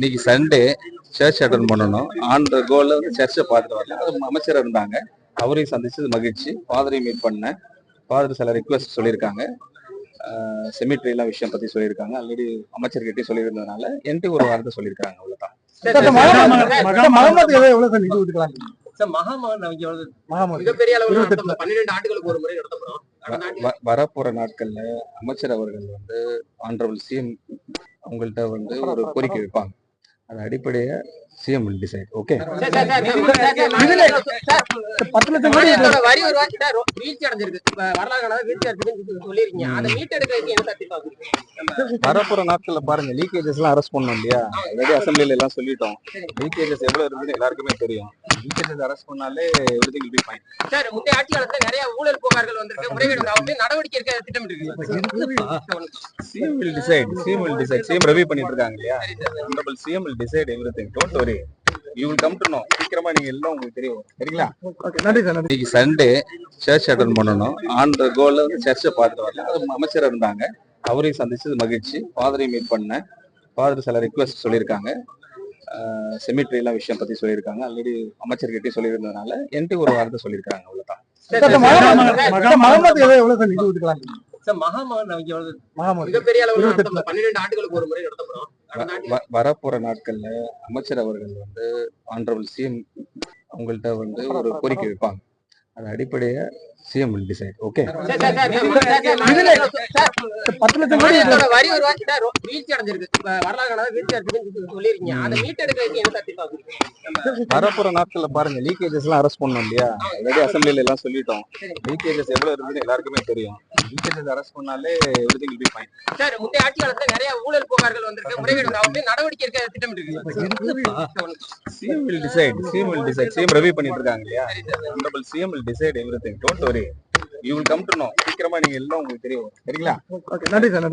இன்னைக்கு Sunday search attend பண்ணணும். On the கோல வந்து சர்ச்சை பார்த்துட்டு வரல. அது அமைச்சர் இருந்தாங்க, அவரையும் சந்திச்சது மகிழ்ச்சி. ஃபாதரையும் மீட் பண்ணேன். ஃபாதர் சில ரிக்வெஸ்ட் சொல்லியிருக்காங்க, செமிட்ரிலாம் விஷயம் பத்தி சொல்லியிருக்காங்க. ஆல்ரெடி அமைச்சர்கிட்டே சொல்லியிருந்ததுனால என்கிட்ட ஒரு வார்த்தை சொல்லியிருக்காங்க. அவ்வளவுதான். வரப்போற நாட்கள்ல அமைச்சர் அவர்கள் வந்து ஆனரபிள் சிஎம் உங்கள்கிட்ட வந்து ஒரு கோரிக்கை வைப்பாங்க. அது அடிப்படையா சிஎம் வில் டிசைட். ஓகே. வரப்போற நாட்கள்ல பாருங்க, லீக்கேஜஸ் எல்லாம் அரெஸ்ட் பண்ணோம் இல்லையா? ஆல்ரெடி அசம்பிளில எல்லாம் சொல்லிட்டோம். லீக்கேஜஸ் எவ்வளவு இருக்குன்னு எல்லாருக்குமே தெரியும். லீக்கேஜஸ் அரெஸ்ட் பண்ணாலே everything will be fine. Sir, முந்தைய ஆட்சி காலத்துல நிறைய ஊழல் புகார்கள் வந்திருக்கு, முறைகேடு நடவடிக்கை எடுக்க திட்டமிட்டிருக்கீங்க. CM will decide. CM will decide. CM review பண்ணிட்டு இருக்காங்க இல்லையா? Honourable CM will decide everything. Don't worry. You will come to know. சீக்கிரமா நீங்க எல்லாம் உங்களுக்கு தெரியும். சரிங்களா? நன்றி சார். இன்னைக்கு சண்டே சர்ச் அட்டன் பண்ணணும். ஆன் த கோல வந்து சர்ச்சை பார்த்துட்டு வரல. அது அமைச்சர் இருந்தாங்க, அவரையும் சந்திச்சது மகிழ்ச்சி. ஃபாதரையும் மீட் பண்ணேன். ஃபாதர் சில ரிக்வெஸ்ட் சொல்லியிருக்காங்க, செமிட்ரிலாம் விஷயம் பத்தி சொல்லியிருக்காங்க. ஆல்ரெடி அமைச்சர்கிட்டே சொல்லியிருந்ததுனால என்கிட்ட ஒரு வார்த்தை சொல்லியிருக்காங்க. அவ்வளவுதான். வரப்போற நாட்கள்ல அமைச்சர் அவர்கள் வந்து ஆனரபிள் சிஎம் உங்கள்கிட்ட வந்து ஒரு கோரிக்கை வைப்பாங்க. அது அடிப்படையா சிஎம் வில் டிசைட். ஓகே. வரப்போற நாட்கள்ல பாருங்க, லீக்கேஜஸ் எல்லாம் அரெஸ்ட் பண்ணோம் இல்லையா? ஆல்ரெடி அசம்பிளில எல்லாம் சொல்லிட்டோம். லீக்கேஜஸ் எவ்வளவு இருக்குன்னு எல்லாருக்குமே தெரியும். லீக்கேஜஸ் அரெஸ்ட் பண்ணாலே everything will be fine. Sir, முந்தைய ஆட்சி காலத்துல நிறைய ஊழல் புகார்கள் வந்திருக்கு, முறைகேடு நடவடிக்கை எடுக்க திட்டமிட்டிருக்கீங்க. CM will decide. CM will decide. CM review பண்ணிட்டு இருக்காங்க இல்லையா? Honourable CM will decide everything. Don't worry. You will come to know. சீக்கிரமா நீங்க எல்லாம் உங்களுக்கு தெரியும். சரிங்களா? நன்றி சார்.